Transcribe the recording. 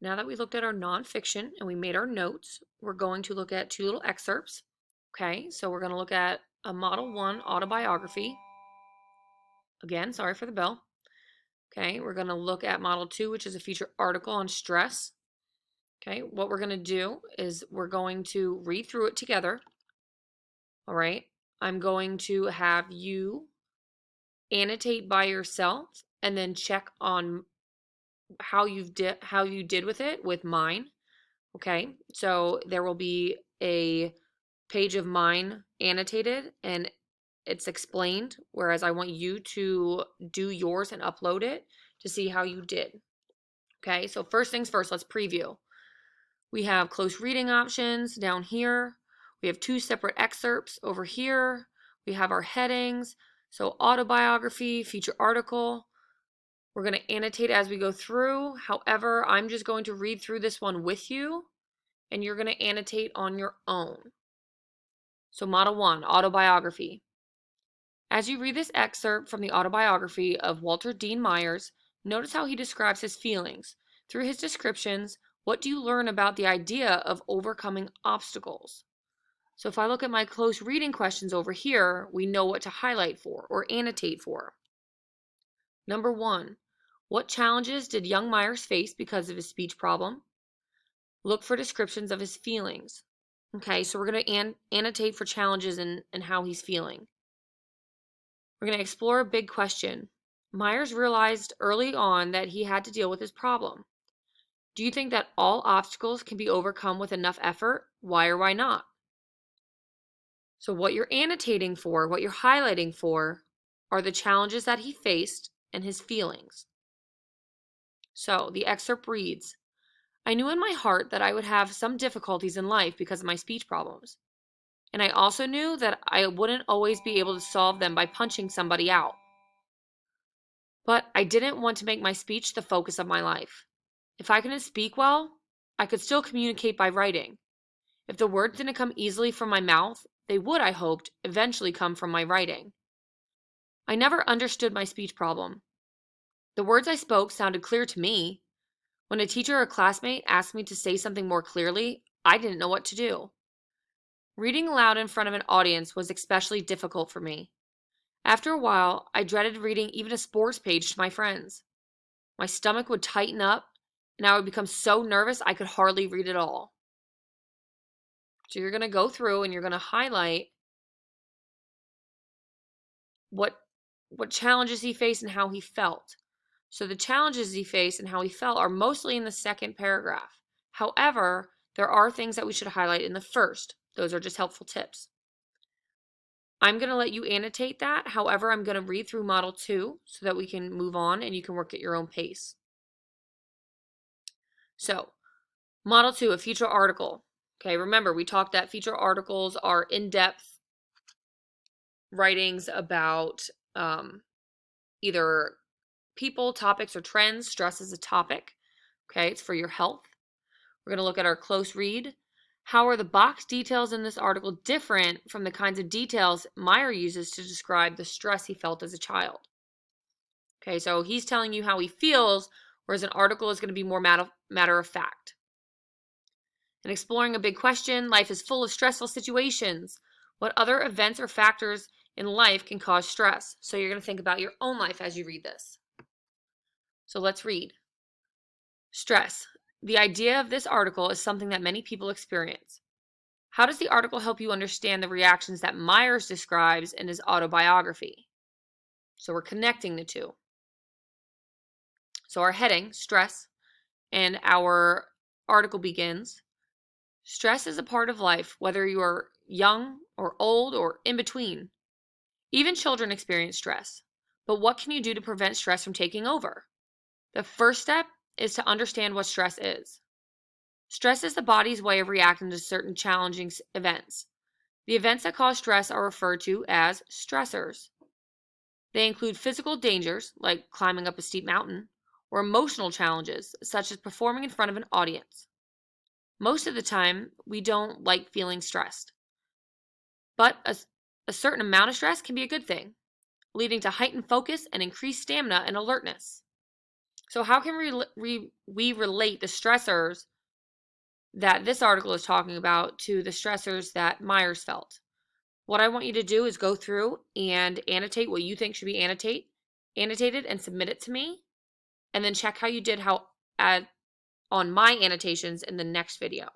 Now that we looked at our nonfiction and we made our notes, we're going to look at two little excerpts. Okay, so we're going to look at a Model 1 autobiography. Again, sorry for the bell. Okay, we're going to look at Model 2, which is a feature article on stress. Okay, what we're going to do is we're going to read through it together. All right, I'm going to have you annotate by yourself and then check on how you did with it with mine. Okay, so there will be a page of mine annotated and it's explained, whereas I want you to do yours and upload it to see how you did. Okay, so first things first, let's preview. We have close reading options down here. We have two separate excerpts over here. We have our headings. So autobiography, feature article. We're going to annotate as we go through. However, I'm just going to read through this one with you, and you're going to annotate on your own. So Model 1, autobiography. As you read this excerpt from the autobiography of Walter Dean Myers, notice how he describes his feelings. Through his descriptions, what do you learn about the idea of overcoming obstacles? So if I look at my close reading questions over here, we know what to highlight for or annotate for. Number 1, what challenges did young Myers face because of his speech problem? Look for descriptions of his feelings. Okay, so we're going to annotate for challenges and how he's feeling. We're going to explore a big question. Myers realized early on that he had to deal with his problem. Do you think that all obstacles can be overcome with enough effort? Why or why not? So what you're annotating for, what you're highlighting for, are the challenges that he faced and his feelings. So the excerpt reads, I knew in my heart that I would have some difficulties in life because of my speech problems. And I also knew that I wouldn't always be able to solve them by punching somebody out. But I didn't want to make my speech the focus of my life. If I couldn't speak well, I could still communicate by writing. If the words didn't come easily from my mouth, they would, I hoped, eventually come from my writing. I never understood my speech problem. The words I spoke sounded clear to me. When a teacher or classmate asked me to say something more clearly, I didn't know what to do. Reading aloud in front of an audience was especially difficult for me. After a while, I dreaded reading even a sports page to my friends. My stomach would tighten up, and I would become so nervous I could hardly read at all. So you're going to go through and you're going to highlight what challenges he faced and how he felt. So the challenges he faced and how he felt are mostly in the second paragraph. However, there are things that we should highlight in the first. Those are just helpful tips. I'm going to let you annotate that. However, I'm going to read through Model 2 so that we can move on and you can work at your own pace. So, Model 2, a feature article. Okay, remember we talked that feature articles are in-depth writings about either people, topics, or trends. Stress is a topic. Okay, it's for your health. We're going to look at our close read. How are the box details in this article different from the kinds of details Meyer uses to describe the stress he felt as a child? Okay, so he's telling you how he feels, whereas an article is going to be more matter of fact. And exploring a big question, life is full of stressful situations. What other events or factors in life can cause stress? So you're going to think about your own life as you read this. So let's read. Stress. The idea of this article is something that many people experience. How does the article help you understand the reactions that Myers describes in his autobiography? So we're connecting the two. So our heading, stress, and our article begins. Stress is a part of life, whether you are young or old or in between. Even children experience stress. But what can you do to prevent stress from taking over? The first step is to understand what stress is. Stress is the body's way of reacting to certain challenging events. The events that cause stress are referred to as stressors. They include physical dangers, like climbing up a steep mountain, or emotional challenges, such as performing in front of an audience. Most of the time, we don't like feeling stressed. But a certain amount of stress can be a good thing, leading to heightened focus and increased stamina and alertness. So how can we relate the stressors that this article is talking about to the stressors that Myers felt? What I want you to do is go through and annotate what you think should be annotated and submit it to me, and then check how you did on my annotations in the next video.